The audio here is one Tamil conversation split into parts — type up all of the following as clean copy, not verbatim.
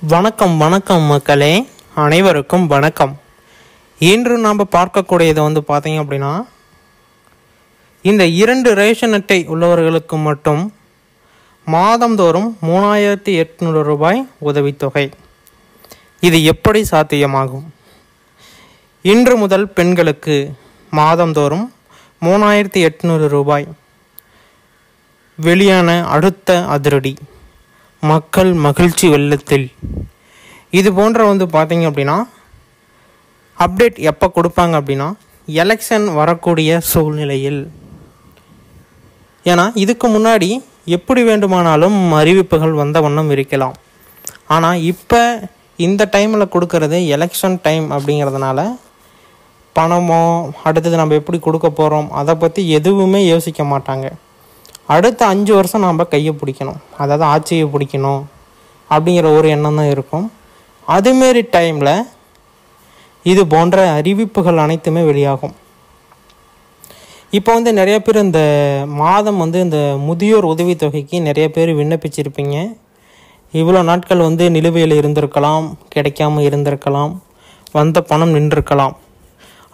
வணக்கம் வணக்கம் மக்களே, அனைவருக்கும் வணக்கம். இன்று நாம் பார்க்கக்கூடியது பார்த்தீங்க அப்படின்னா, இந்த 2 ரேஷன் அட்டை உள்ளவர்களுக்கு மட்டும் மாதந்தோறும் 3800 ரூபாய் உதவித்தொகை. இது எப்படி சாத்தியமாகும்? இன்று முதல் பெண்களுக்கு மாதந்தோறும் 3800 ரூபாய். வெளியான அடுத்த அதிரடி, மக்கள் மகிழ்ச்சி வெள்ளத்தில். இது போன்ற பார்த்தீங்க அப்படின்னா அப்டேட் எப்போ கொடுப்பாங்க அப்படின்னா, எலெக்ஷன் வரக்கூடிய சூழ்நிலையில். ஏன்னா இதுக்கு முன்னாடி எப்படி வேண்டுமானாலும் அறிவிப்புகள் வந்த வண்ணம் இருக்கலாம். ஆனால் இப்போ இந்த டைமில் கொடுக்கறது எலெக்ஷன் டைம் அப்படிங்கிறதுனால பணமோ அடுத்தது நம்ம எப்படி கொடுக்க போகிறோம் அதை பற்றி எதுவுமே யோசிக்க மாட்டாங்க. அடுத்த 5 வருஷம் நாம் கையை பிடிக்கணும், அதாவது ஆட்சியை பிடிக்கணும் அப்படிங்கிற ஒரு எண்ணம் தான் இருக்கும். அதுமாரி டைமில் இது போன்ற அறிவிப்புகள் அனைத்துமே வெளியாகும். இப்போ நிறைய பேர் இந்த மாதம் இந்த முதியோர் உதவித்தொகைக்கு நிறைய பேர் விண்ணப்பிச்சிருப்பீங்க. இவ்வளோ நாட்கள் நிலுவையில் இருந்திருக்கலாம், கிடைக்காம இருந்திருக்கலாம், வந்த பணம் நின்றுருக்கலாம்.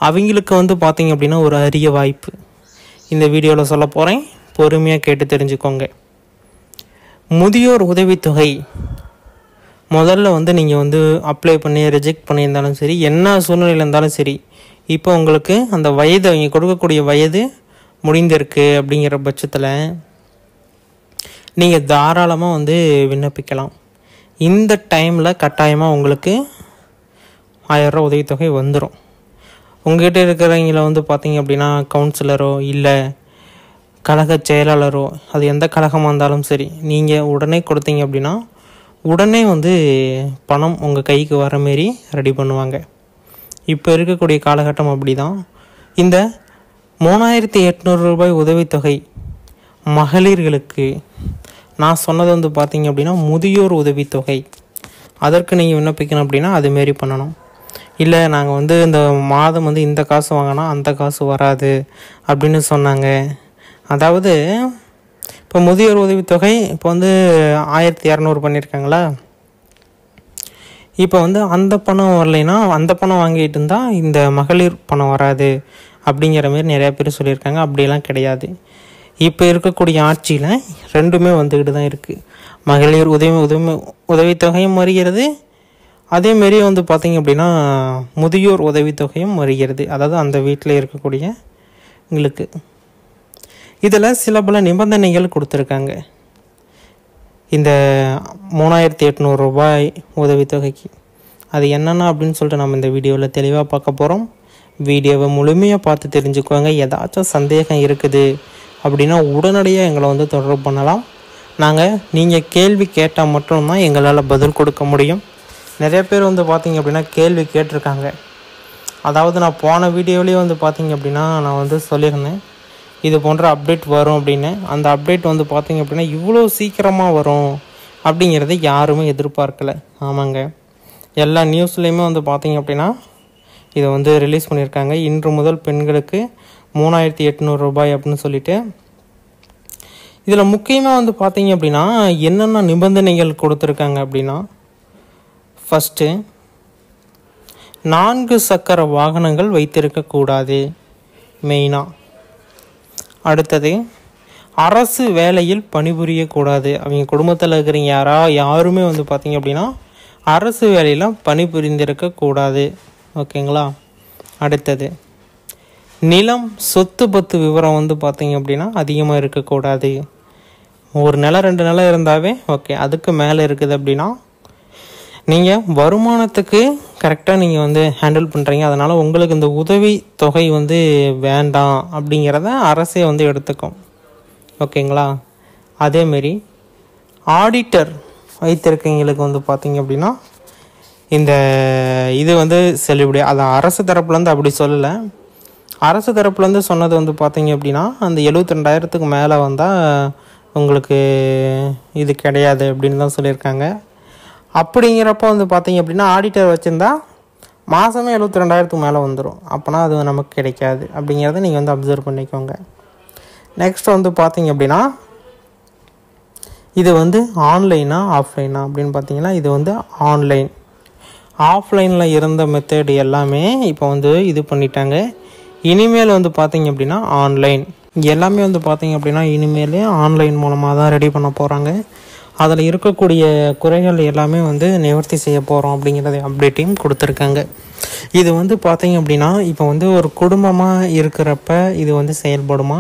அவங்களுக்கு பார்த்தீங்க அப்படின்னா ஒரு அரிய வாய்ப்பு இந்த வீடியோவில் சொல்ல போகிறேன். பொறுமையாக கேட்டு தெரிஞ்சுக்கோங்க. முதியோர் உதவித்தொகை முதல்ல நீங்கள் அப்ளை பண்ணி ரிஜெக்ட் பண்ணியிருந்தாலும் சரி, என்ன சூழ்நிலையில் இருந்தாலும் சரி, இப்போ உங்களுக்கு அந்த வயது அவங்க கொடுக்கக்கூடிய வயது முடிந்திருக்கு அப்படிங்கிற பட்சத்தில் நீங்கள் தாராளமாக விண்ணப்பிக்கலாம். இந்த டைமில் கட்டாயமாக உங்களுக்கு 1000 ரூபா உதவித்தொகை வந்துடும். உங்கள்கிட்ட இருக்கிறவங்கள பார்த்தீங்க அப்படின்னா கவுன்சிலரோ இல்லை கழக செயலாளரோ, அது எந்த கழகமாக இருந்தாலும் சரி, நீங்கள் உடனே கொடுத்தீங்க அப்படின்னா உடனே பணம் உங்கள் கைக்கு வர மாரி ரெடி பண்ணுவாங்க. இப்போ இருக்கக்கூடிய காலகட்டம் அப்படி தான். இந்த 3800 ரூபாய் உதவித்தொகை மகளிர்களுக்கு நான் சொன்னது பார்த்தீங்க அப்படின்னா முதியோர் உதவித்தொகை. அதற்கு நீங்கள் விண்ணப்பிக்கணும் அப்படின்னா அதுமாரி பண்ணணும். இல்லை நாங்கள் இந்த மாதம் இந்த காசு வாங்கினா அந்த காசு வராது அப்படின்னு சொன்னாங்க. அதாவது இப்போ முதியோர் உதவித்தொகை இப்போ 1200 பண்ணியிருக்காங்களா, இப்போ அந்த பணம் வரலைன்னா அந்த பணம் வாங்கிட்டு இருந்தால் இந்த மகளிர் பணம் வராது அப்படிங்கிற மாரி நிறையா பேர் சொல்லியிருக்காங்க. அப்படியெல்லாம் கிடையாது. இப்போ இருக்கக்கூடிய ஆட்சியில் ரெண்டுமே வந்துக்கிட்டு தான் இருக்குது. மகளிர் உதவித்தொகையும் வருகிறது, அதேமாரி பார்த்தீங்க அப்படின்னா முதியோர் உதவித்தொகையும் வருகிறது. அதாவது அந்த வீட்டில் இருக்கக்கூடிய எங்களுக்கு இதில் சில பல நிபந்தனைகள் கொடுத்துருக்காங்க. இந்த 3800 ரூபாய் உதவித்தொகைக்கு அது என்னென்ன அப்படின்னு சொல்லிட்டு நம்ம இந்த வீடியோவில் தெளிவாக பார்க்க போகிறோம். வீடியோவை முழுமையாக பார்த்து தெரிஞ்சுக்குவாங்க. ஏதாச்சும் சந்தேகம் இருக்குது அப்படின்னா உடனடியாக எங்களை தொடர்பு பண்ணலாம். நீங்கள் கேள்வி கேட்டால் மட்டும்தான் எங்களால் பதில் கொடுக்க முடியும். நிறைய பேர் பார்த்தீங்க அப்படின்னா கேள்வி கேட்டிருக்காங்க. அதாவது நான் போன வீடியோவிலேயே பார்த்தீங்க அப்படின்னா நான் சொல்லியிருந்தேன் இது போன்ற அப்டேட் வரும் அப்படின்னு. அந்த அப்டேட் பார்த்தீங்க அப்படின்னா இவ்வளோ சீக்கிரமாக வரும் அப்படிங்கிறத யாருமே எதிர்பார்க்கலை. ஆமாங்க, எல்லா நியூஸ்லேயுமே பார்த்தீங்க அப்படின்னா இதை ரிலீஸ் பண்ணியிருக்காங்க. இன்று முதல் பெண்களுக்கு 3800 ரூபாய் அப்படின்னு சொல்லிட்டு. இதில் முக்கியமாக பார்த்தீங்க அப்படின்னா என்னென்ன நிபந்தனைகள் கொடுத்துருக்காங்க அப்படின்னா, ஃபஸ்ட்டு 4 சக்கர வாகனங்கள் வைத்திருக்கக்கூடாது மெயினாக. அடுத்தது அரசு வேலையில் பணிபுரியக்கூடாது. அவங்க குடும்பத்தில் இருக்கிறவங்க யாருமே பார்த்தீங்க அப்படின்னா அரசு வேலையில் பணிபுரிந்திருக்கக்கூடாது. ஓகேங்களா? அடுத்தது நிலம் சொத்து பத்து விவரம் பார்த்தீங்க அப்படின்னா அதிகமாக இருக்கக்கூடாது. ஒரு நிலம் 2 நிலம் இருந்தாவே ஓகே. அதுக்கு மேலே இருக்குது அப்படின்னா நீங்கள் வருமானத்துக்கு கரெக்டாக நீங்கள் ஹேண்டில் பண்ணுறீங்க, அதனால் உங்களுக்கு இந்த உதவி தொகை வேண்டாம் அப்படிங்கிறத அரசே எடுத்துக்கும். ஓகேங்களா? அதேமாரி ஆடிட்டர் வைத்திருக்கவங்களுக்கு பார்த்தீங்க அப்படின்னா இந்த இது செல்லுபடி. அது அரசு தரப்புலேருந்து அப்படி சொல்லலை. அரசு தரப்புலேருந்து சொன்னது பார்த்தீங்க அப்படின்னா அந்த 72,000க்கு மேலே வந்தால் உங்களுக்கு இது கிடையாது அப்படின்னு தான் சொல்லியிருக்காங்க. அப்படிங்கிறப்போ பார்த்தீங்க அப்படின்னா ஆடிட்டர் வச்சுருந்தா மாதமே 72,000க்கு மேலே வந்துடும். அப்போனா அது நமக்கு கிடைக்காது அப்படிங்கிறத நீங்கள் அப்சர்வ் பண்ணிக்கோங்க. நெக்ஸ்ட் பார்த்தீங்க அப்படின்னா இது வந்து ஆன்லைனா ஆஃப்லைனா அப்படின்னு பார்த்தீங்கன்னா இது வந்து ஆன்லைன். ஆஃப்லைனில் இருந்த மெத்தட் எல்லாமே இப்போ வந்து இது பண்ணிட்டாங்க. இனிமேல் வந்து பார்த்தீங்க அப்படின்னா ஆன்லைன் எல்லாமே வந்து பார்த்தீங்க அப்படின்னா இனிமேல் ஆன்லைன் மூலமாக தான் ரெடி பண்ண போகிறாங்க. அதில் இருக்கக்கூடிய குறைகள் எல்லாமே வந்து நிவர்த்தி செய்ய போகிறோம் அப்படிங்கிறத அப்டேட்டையும் கொடுத்துருக்காங்க. இது வந்து பார்த்தீங்க அப்படின்னா இப்போ வந்து ஒரு குடும்பமாக இருக்கிறப்ப இது வந்து செயல்படுமா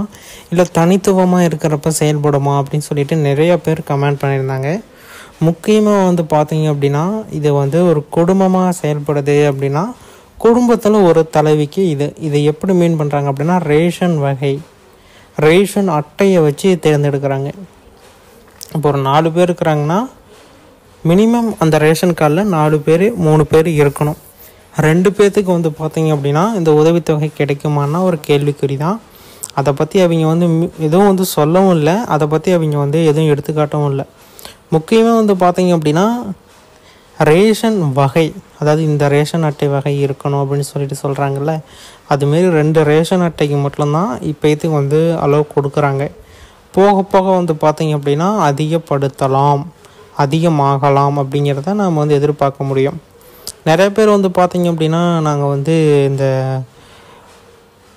இல்லை தனித்துவமாக இருக்கிறப்ப செயல்படுமா அப்படின்னு சொல்லிட்டு நிறைய பேர் கமெண்ட் பண்ணியிருந்தாங்க. முக்கியமாக வந்து பார்த்தீங்க அப்படின்னா இது வந்து ஒரு குடும்பமாக செயல்படுது அப்படின்னா குடும்பத்தில் ஒரு தலைவிக்கு இதை எப்படி மீன் பண்ணுறாங்க அப்படின்னா ரேஷன் வகை ரேஷன் அட்டையை வச்சு தேர்ந்தெடுக்கிறாங்க. இப்போ ஒரு 4 பேர் இருக்கிறாங்கன்னா மினிமம் அந்த ரேஷன் கார்டில் 4 பேர் 3 பேர் இருக்கணும். 2 பேர்த்துக்கு வந்து பார்த்தீங்க அப்படின்னா இந்த உதவித்தொகை கிடைக்குமான்னா ஒரு கேள்விக்குறி தான். அதை பற்றி அவங்க வந்து எதுவும் வந்து சொல்லவும் இல்லை, அதை பற்றி அவங்க வந்து எதுவும் எடுத்துக்காட்டவும் இல்லை. முக்கியமாக வந்து பார்த்தீங்க அப்படின்னா ரேஷன் வகை, அதாவது இந்த ரேஷன் அட்டை வகை இருக்கணும் அப்படின்னு சொல்லிட்டு சொல்கிறாங்கல்ல, அதுமாரி 2 ரேஷன் அட்டைக்கு மட்டும்தான் இப்போத்துக்கு வந்து அளவு கொடுக்குறாங்க. போக போக வந்து பார்த்தீங்க அப்படின்னா அதிகப்படுத்தலாம், அதிகமாகலாம் அப்படிங்கிறத நாம் வந்து எதிர்பார்க்க முடியும். நிறைய பேர் வந்து பார்த்தீங்க அப்படின்னா நாங்கள் வந்து இந்த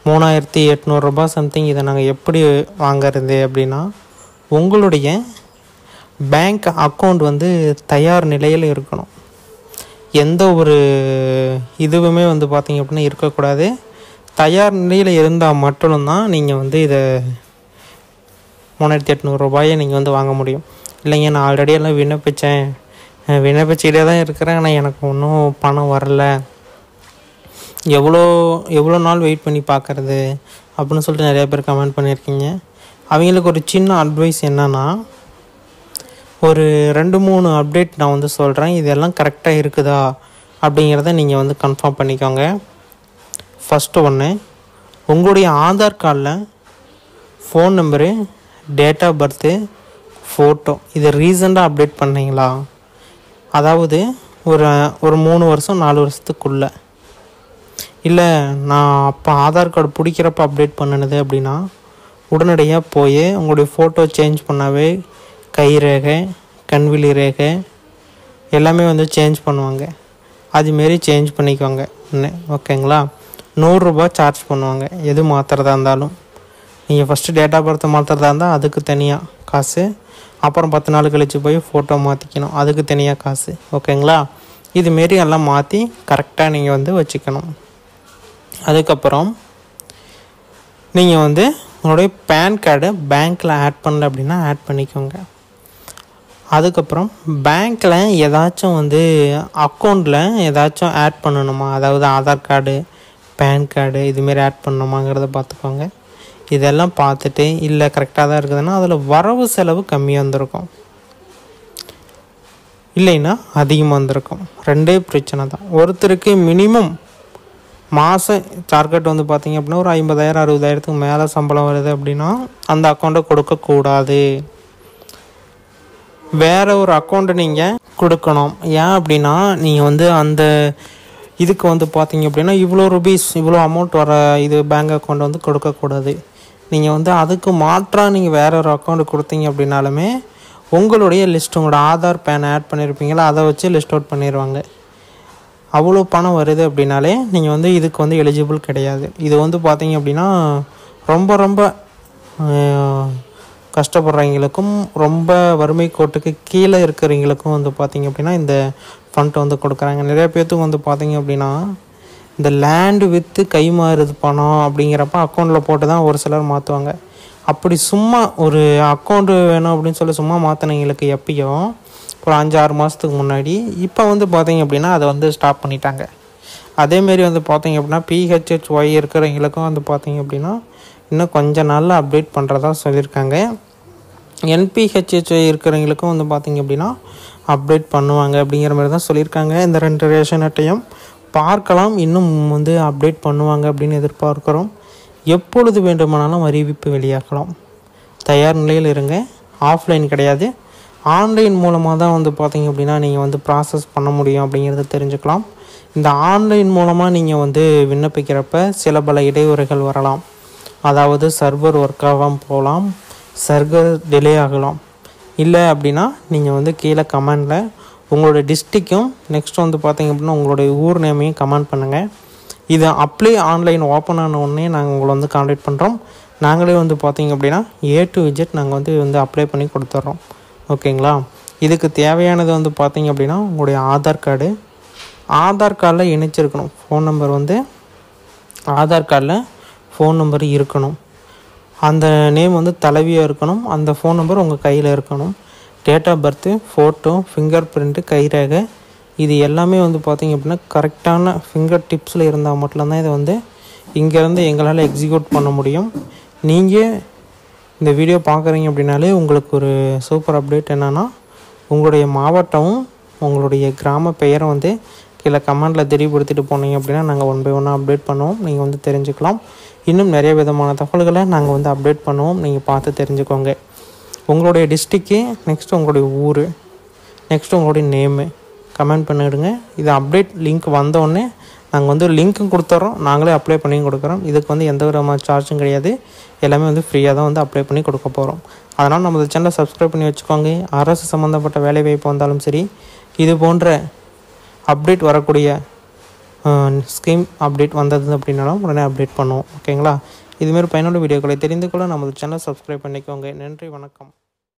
3800 ரூபாய் சம்திங் இதை நாங்கள் எப்படி வாங்கிறது அப்படின்னா உங்களுடைய பேங்க் அக்கௌண்ட் வந்து தயார் நிலையில் இருக்கணும். எந்த ஒரு இதுவுமே வந்து பார்த்தீங்க அப்படின்னா இருக்கக்கூடாது. தயார் நிலையில் இருந்தால் மட்டும்தான் நீங்கள் வந்து இதை 3800 ரூபாயை நீங்கள் வந்து வாங்க முடியும். இல்லைங்க நான் ஆல்ரெடி எல்லாம் விண்ணப்பிச்சுக்கிட்டே தான் இருக்கிறேன், ஆனால் எனக்கு ஒன்றும் பணம் வரல, எவ்வளோ நாள் வெயிட் பண்ணி பார்க்குறது அப்படின்னு சொல்லிட்டு நிறைய பேர் கமெண்ட் பண்ணியிருக்கீங்க. அவங்களுக்கு ஒரு சின்ன அட்வைஸ் என்னன்னா, ஒரு 2-3 அப்டேட் நான் வந்து சொல்கிறேன், இதெல்லாம் கரெக்டாக இருக்குதா அப்படிங்கிறத நீங்கள் வந்து கன்ஃபார்ம் பண்ணிக்கோங்க. ஃபஸ்ட்டு ஒன்று, உங்களுடைய ஆதார் கார்டில் phone number, date of birth, photo இது ரீசெண்டாக அப்டேட் பண்ணீங்களா? அதாவது ஒரு 3 வருஷம் 4 வருஷத்துக்குள்ளே, இல்லை நான் அப்போ ஆதார் கார்டு பிடிக்கிறப்ப அப்டேட் பண்ணினது அப்படின்னா உடனடியாக போய் உங்களுடைய ஃபோட்டோ சேஞ்ச் பண்ணாவே கை ரேகை, கண்விழி ரேகை எல்லாமே வந்து சேஞ்ச் பண்ணுவாங்க. அதுமாரி சேஞ்ச் பண்ணிக்கோங்க. ஓகேங்களா? 100 ரூபாய் சார்ஜ் பண்ணுவாங்க எது மாற்றுறதா இருந்தாலும். நீங்கள் ஃபஸ்ட்டு டேட் ஆஃப் பர்த் மாற்றுறதா இருந்தால் அதுக்கு தனியாக காசு, அப்புறம் 10 நாள் கழித்து போய் ஃபோட்டோ மாற்றிக்கணும், அதுக்கு தனியாக காசு. ஓகேங்களா? இதுமாரி எல்லாம் மாற்றி கரெக்டாக நீங்கள் வந்து வச்சுக்கணும். அதுக்கப்புறம் நீங்கள் வந்து உங்களுடைய பேன் கார்டு பேங்க்கில் ஆட் பண்ணல அப்படின்னா ஆட் பண்ணிக்கோங்க. அதுக்கப்புறம் பேங்க்கில் ஏதாச்சும் வந்து அக்கௌண்ட்டில் ஏதாச்சும் ஆட் பண்ணணுமா, அதாவது ஆதார் கார்டு, பேன் கார்டு இதுமாரி ஆட் பண்ணணுமாங்கிறத பார்த்துக்கோங்க. இதெல்லாம் பார்த்துட்டு இல்லை கரெக்டாக தான் இருக்குதுன்னா அதில் வரவு செலவு கம்மியாக வந்திருக்கும், இல்லைன்னா அதிகமாக வந்திருக்கும். 2 பிரச்சனை தான். ஒருத்தருக்கு மினிமம் மாதம் டார்கெட் வந்து பார்த்திங்க அப்படின்னா ஒரு 50,000 60,000த்துக்கு மேலே சம்பளம் வருது அப்படின்னா அந்த அக்கௌண்ட்டை கொடுக்கக்கூடாது. வேறு ஒரு அக்கௌண்ட்டை நீங்கள் கொடுக்கணும். ஏன் அப்படின்னா நீங்கள் வந்து அந்த இதுக்கு வந்து பார்த்தீங்க அப்படின்னா இவ்வளோ அமௌண்ட் வர இது பேங்க் அக்கௌண்ட் வந்து கொடுக்கக்கூடாது. நீங்கள் வந்து அதுக்கு மாற்றாக நீங்கள் வேற ஒரு அக்கௌண்ட் கொடுத்தீங்க அப்படின்னாலுமே உங்களுடைய லிஸ்ட், உங்களோட ஆதார் பேன் ஆட் பண்ணியிருப்பீங்களா அதை வச்சு லிஸ்ட் அவுட் பண்ணிடுவாங்க. அவ்வளோ பணம் வருது அப்படின்னாலே நீங்கள் வந்து இதுக்கு வந்து எலிஜிபிள் கிடையாது. இது வந்து பார்த்தீங்க அப்படின்னா ரொம்ப கஷ்டப்படுறவங்களுக்கும் ரொம்ப வறுமை கோட்டுக்கு கீழே இருக்கிறவங்களுக்கும் வந்து பார்த்திங்க அப்படின்னா இந்த ஃபண்ட் வந்து கொடுக்குறாங்க. நிறைய பேர்த்துக்கு வந்து பார்த்திங்க அப்படின்னா இந்த லேண்டு விற்று கை மாறுது பணம் அப்படிங்கிறப்ப அக்கௌண்ட்டில் போட்டு தான் ஒரு சிலர் மாற்றுவாங்க. அப்படி சும்மா ஒரு அக்கௌண்ட்டு வேணும் அப்படின்னு சொல்லி சும்மா மாற்றினவங்களுக்கு எப்பயோ ஒரு 5-6 மாதத்துக்கு முன்னாடி, இப்போ வந்து பார்த்திங்க அப்படின்னா அதை வந்து ஸ்டாப் பண்ணிட்டாங்க. அதேமாரி வந்து பார்த்திங்க அப்படின்னா PHHY இருக்கிறவங்களுக்கும் வந்து பார்த்திங்க அப்படின்னா இன்னும் கொஞ்சம் நாளில் அப்டேட் பண்ணுறதா சொல்லியிருக்காங்க. NPHHY இருக்கிறவங்களுக்கும் வந்து பார்த்திங்க அப்படின்னா அப்டேட் பண்ணுவாங்க அப்படிங்கிற மாதிரி தான் சொல்லியிருக்காங்க. இந்த 2 ரேஷன் அட்டையும் பார்க்கலாம், இன்னும் வந்து அப்டேட் பண்ணுவாங்க அப்படின்னு எதிர்பார்க்குறோம். எப்பொழுது வேண்டுமானாலும் அறிவிப்பு வெளியாகலாம். தயார் நிலையில் இருங்க. ஆஃப்லைன் கிடையாது, ஆன்லைன் மூலமாக தான் வந்து பார்த்திங்க அப்படின்னா நீங்கள் வந்து ப்ராசஸ் பண்ண முடியும் அப்படிங்கிறத தெரிஞ்சுக்கலாம். இந்த ஆன்லைன் மூலமாக நீங்கள் வந்து விண்ணப்பிக்கிறப்ப சில பல இடையூறுகள் வரலாம். அதாவது சர்வர் ஒர்க் ஆகாமல் போகலாம், சர்வர் டிலே ஆகலாம். இல்லை அப்படின்னா நீங்கள் வந்து கீழே கமெண்டில் உங்களோட டிஸ்ட்ரிக்கும் நெக்ஸ்ட் வந்து பார்த்தீங்க அப்படின்னா உங்களுடைய ஊர் நேமையும் கமெண்ட் பண்ணுங்கள். இது அப்ளை ஆன்லைன் ஓப்பன் ஆன உடனே நாங்கள் உங்களை வந்து கான்டாக்ட் பண்ணுறோம். நாங்களே வந்து பார்த்தீங்க அப்படின்னா A to Z நாங்கள் வந்து அப்ளை பண்ணி கொடுத்துட்றோம். ஓகேங்களா? இதுக்கு தேவையானது வந்து பார்த்தீங்க அப்படின்னா உங்களுடைய ஆதார் கார்டில் இணைச்சிருக்கணும். ஃபோன் நம்பர் வந்து ஆதார் கார்டில் ஃபோன் நம்பர் இருக்கணும். அந்த நேம் வந்து தலைவியாக இருக்கணும். அந்த ஃபோன் நம்பர் உங்கள் கையில் இருக்கணும். Date of birth, photo, fingerprint, கைரேகை இது எல்லாமே வந்து பார்த்திங்க அப்படின்னா கரெக்டான ஃபிங்கர் டிப்ஸில் இருந்தால் மட்டும்தான் இதை வந்து இங்கேருந்து எங்களால் எக்ஸிக்யூட் பண்ண முடியும். நீங்கள் இந்த வீடியோ பார்க்குறீங்க அப்படின்னாலே உங்களுக்கு ஒரு சூப்பர் அப்டேட் என்னென்னா, உங்களுடைய மாவட்டமும் உங்களுடைய கிராம பெயரை வந்து கீழே கமெண்டில் தெரியப்படுத்திட்டு போனீங்க அப்படின்னா நாங்கள் 1 by 1 அப்டேட் பண்ணுவோம். நீங்கள் வந்து தெரிஞ்சுக்கலாம். இன்னும் நிறைய விதமான தகவல்களை நாங்கள் வந்து அப்டேட் பண்ணுவோம். நீங்கள் பார்த்து தெரிஞ்சுக்கோங்க. உங்களுடைய டிஸ்ட்ரிக்கு, நெக்ஸ்ட்டு உங்களுடைய ஊர், நெக்ஸ்ட்டு உங்களுடைய நேமு கமெண்ட் பண்ணிவிடுங்க. இது அப்டேட் லிங்க் வந்தோடனே நாங்கள் வந்து லிங்க்கும் கொடுத்துட்றோம். நாங்களே அப்ளை பண்ணி கொடுக்குறோம். இதுக்கு வந்து எந்த விதமான சார்ஜும் கிடையாது. எல்லாமே வந்து ஃப்ரீயாக தான் வந்து அப்ளை பண்ணி கொடுக்க போகிறோம். அதனால் நம்ம சேனலை சப்ஸ்கிரைப் பண்ணி வச்சுக்கோங்க. அரசு சம்மந்தப்பட்ட வேலைவாய்ப்பு வந்தாலும் சரி, இது போன்ற அப்டேட் வரக்கூடிய ஸ்கீம் அப்டேட் வந்தது அப்படின்னாலும் உடனே அப்டேட் பண்ணுவோம். ஓகேங்களா? இதுமாரி பயனுள்ள வீடியோக்களை தெரிந்து கொள்ள நமது சேனல் சப்ஸ்கிரைப் பண்ணிக்கோங்க. நன்றி, வணக்கம்.